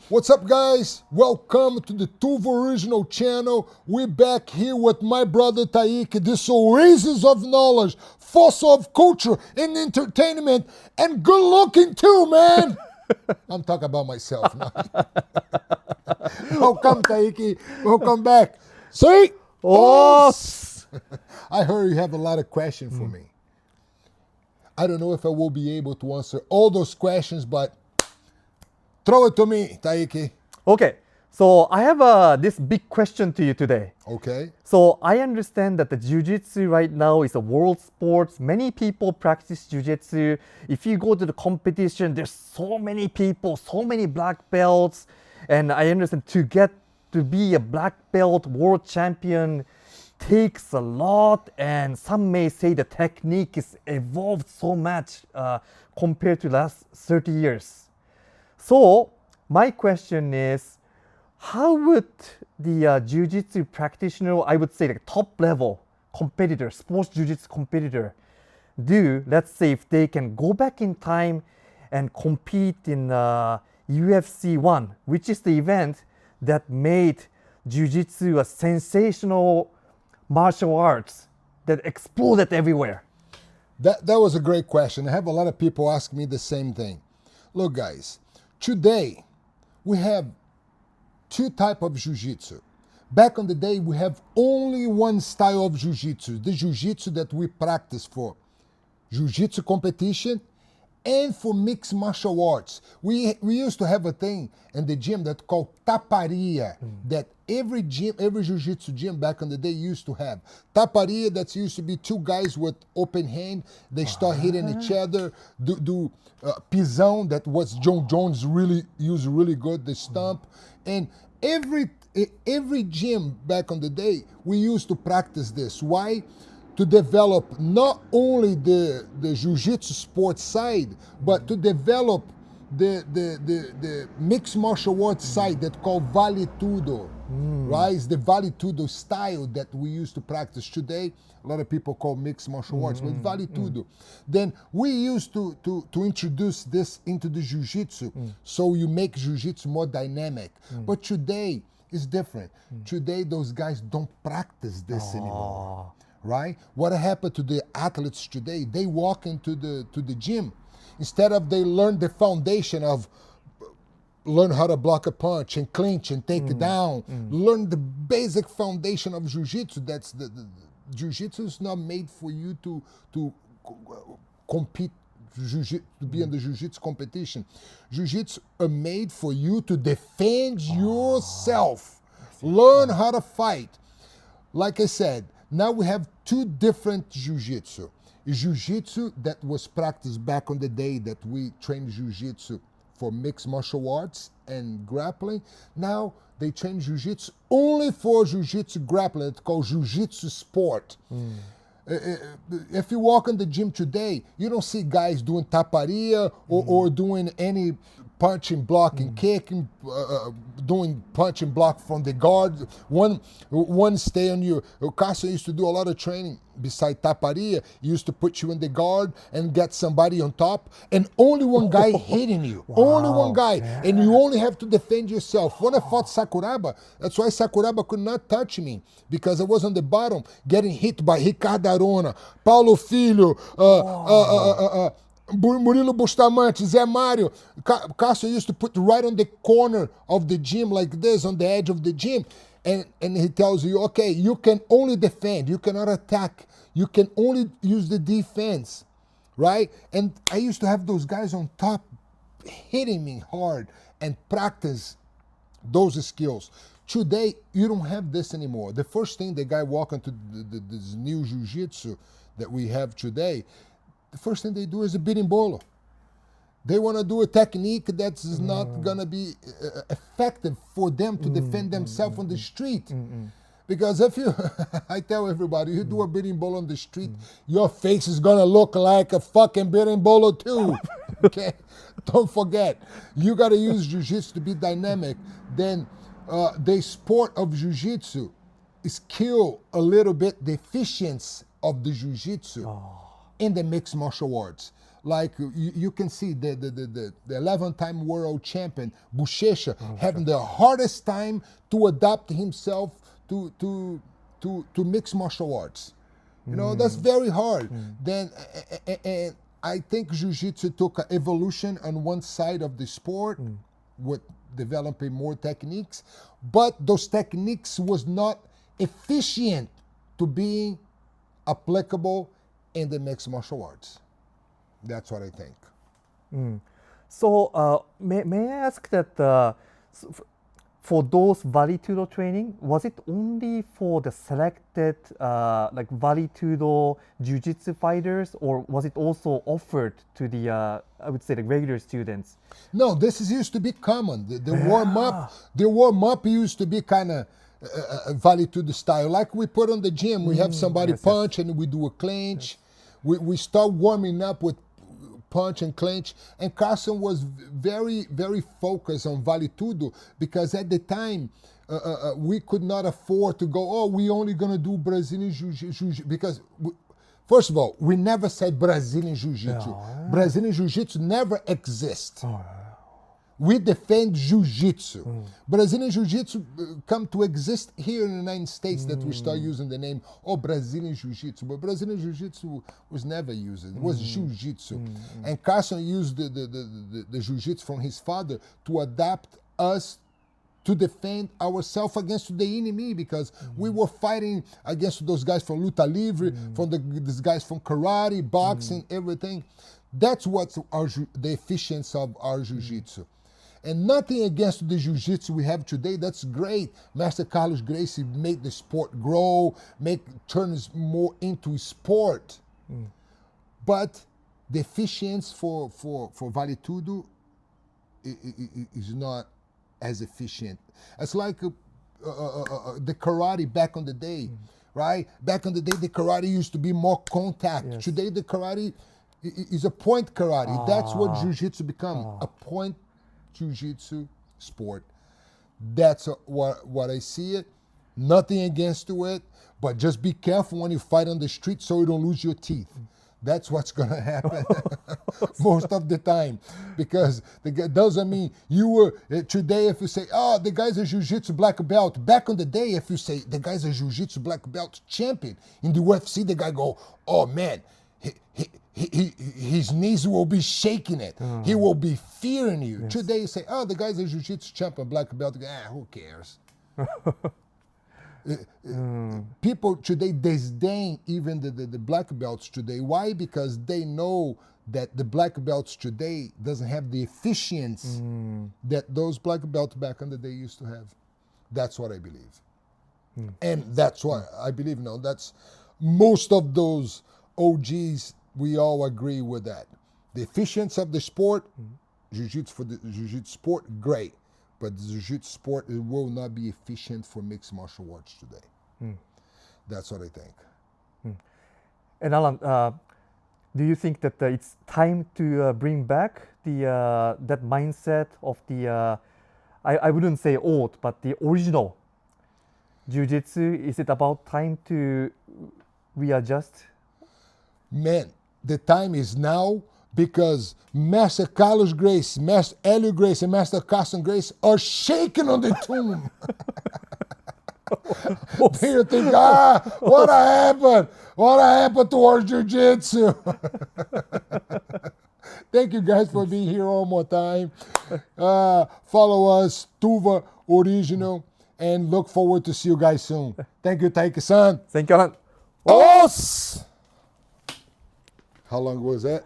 What's up, guys? Welcome to the Tuvo Original channel. We're back here with my brother Taiki, this oasis of knowledge, fossil of culture and entertainment, and good looking too, man. I'm talking about myself now. Welcome, Taiki. Welcome back. See? Oh, I heard you have a lot of questions for me. I don't know if I will be able to answer all those questions, but throw it to me, Taiki. okay. So I have this big question to you today. Okay. So I understand that the Jiu-Jitsu right now is a world sport. Many people practice Jiu-Jitsu. If you go to the competition, there's so many people, so many black belts. And I understand to get to be a black belt world champion takes a lot. And some may say the technique is evolved so much compared to last 30 years. So my question is, how would the Jiu-Jitsu practitioner, I would say the top level competitor, sports Jiu-Jitsu competitor, do, let's say if they can go back in time and compete in UFC 1, which is the event that made Jiu-Jitsu a sensational martial arts that exploded everywhere? That was a great question. I have a lot of people ask me the same thing. Look, guys, today we have two types of jiu-jitsu. Back in the day, we have only one style of jiu-jitsu, the jiu-jitsu that we practice for jiu-jitsu competition and for mixed martial arts. We used to have a thing in the gym that called taparia, that every jiu-jitsu gym back in the day used to have. Taparia, that used to be two guys with open hand. They start hitting each other. Do pisão, that was John Jones used really good, the stump. And every gym back in the day, we used to practice this. Why? To develop not only the jiu-jitsu sports side, but to develop the mixed martial arts side that called vale tudo, right? It's the vale tudo style that we used to practice today. A lot of people call mixed martial arts, but vale tudo. Then we used to introduce this into the jiu-jitsu, so you make jiu-jitsu more dynamic. But today it's different. Today those guys don't practice this anymore. Right? What happened to the athletes today? They walk into the gym. Instead of they learn the foundation of learn how to block a punch and clinch and take it down, learn the basic foundation of jiu-jitsu. That's the jiu-jitsu is not made for you to compete, to be in the jiu-jitsu competition. Jiu-jitsu are made for you to defend yourself, learn how to fight. Like I said, now we have two different jiu-jitsu. Jiu-jitsu that was practiced back on the day that we trained jiu-jitsu for mixed martial arts and grappling. Now they train jiu-jitsu only for jiu-jitsu grappling. It's called jiu-jitsu sport. If you walk in the gym today, you don't see guys doing taparia or doing any punching, blocking, kicking, doing punch and block from the guard. One stay on you. Carlson used to do a lot of training beside taparia. He used to put you in the guard and get somebody on top, and only one guy hitting you. Only one guy. And you only have to defend yourself. When I fought Sakuraba, that's why Sakuraba could not touch me, because I was on the bottom getting hit by Ricardo Arona, Paulo Filho, Murilo Bustamante, Zé Mário. Carlson used to put right on the corner of the gym like this, on the edge of the gym, and he tells you, okay, you can only defend, you cannot attack, you can only use the defense, right? And I used to have those guys on top hitting me hard and practice those skills. Today, you don't have this anymore. The first thing the guy walk into this new jiu-jitsu that we have today, the first thing they do is a berimbolo. They want to do a technique that's not going to be effective for them to defend themselves on the street. Because if you, I tell everybody, you do a berimbolo on the street, your face is going to look like a fucking berimbolo too. Okay? Don't forget, you got to use jiu-jitsu to be dynamic. Then the sport of jiu-jitsu is kill a little bit the efficiency of the jiu-jitsu in the mixed martial arts. like you can see the 11-time world champion Buchecha having the hardest time to adapt himself to mixed martial arts. You know, that's very hard. Then and I think jiu-jitsu took an evolution on one side of the sport with developing more techniques, but those techniques was not efficient to being applicable in the mixed martial arts. That's what I think. So may I ask that for those Vale-Tudo training, was it only for the selected like Vale-Tudo jiu-jitsu fighters, or was it also offered to the I would say the regular students? No, this is used to be common. The warm up used to be kind of Vale-Tudo style, like we put on the gym. We have somebody punch and we do a clinch. We start warming up with punch and clinch, and Carlson was very, very focused on Vale-Tudo because at the time we could not afford to go, oh, we only gonna do Brazilian Jiu-Jitsu because first of all, we never said Brazilian Jiu-Jitsu. Brazilian Jiu-Jitsu never exists. We defend Jiu-Jitsu. Brazilian Jiu-Jitsu come to exist here in the United States that we start using the name, Brazilian Jiu-Jitsu. But Brazilian Jiu-Jitsu was never used. It was Jiu-Jitsu. And Carlson used the Jiu-Jitsu from his father to adapt us to defend ourselves against the enemy because we were fighting against those guys from Luta Livre, from these guys from karate, boxing, everything. That's what's the efficiency of our Jiu-Jitsu. And nothing against the Jiu-Jitsu we have today. That's great. Master Carlson Gracie made the sport grow, turn it more into sport. But the efficiency for Vale-Tudo is not as efficient. It's like the karate back in the day, right? Back in the day, the karate used to be more contact. Yes. Today, the karate is a point karate. That's what Jiu-Jitsu become, a point Jiu-Jitsu sport. That's what I see it. Nothing against it, but just be careful when you fight on the street so you don't lose your teeth. That's what's going to happen most of the time, because that doesn't mean you were today. If you say, "Oh, the guy's a jiu-jitsu black belt," back in the day, if you say the guy's a jiu-jitsu black belt champion in the UFC, the guy go, "Oh man, his knees will be shaking it. He will be fearing you." Yes. Today you say, "Oh, the guy's a jiu-jitsu champion black belt." Who cares? People today disdain even the black belts today. Why? Because they know that the black belts today doesn't have the efficiency that those black belts back in the day used to have. That's what I believe. And that's what I believe now. That's most of those OGs, we all agree with that. The efficiency of the sport, jiu-jitsu for the jiu-jitsu sport, great. But the jiu-jitsu sport, it will not be efficient for mixed martial arts today. That's what I think. And Allan, do you think that it's time to bring back the that mindset of the, I wouldn't say old, but the original jiu-jitsu? Is it about time to readjust? Man, the time is now. Because Master Carlson Gracie, Master Allan Góes, and Master Carlson Gracie are shaking on the tomb. They think, what happened? What happened to our jiu-jitsu? Thank you guys for being here one more time. Follow us, Tuva Original, and look forward to see you guys soon. Thank you, Taiki-san. Thank you, Allan. Os! How long was that?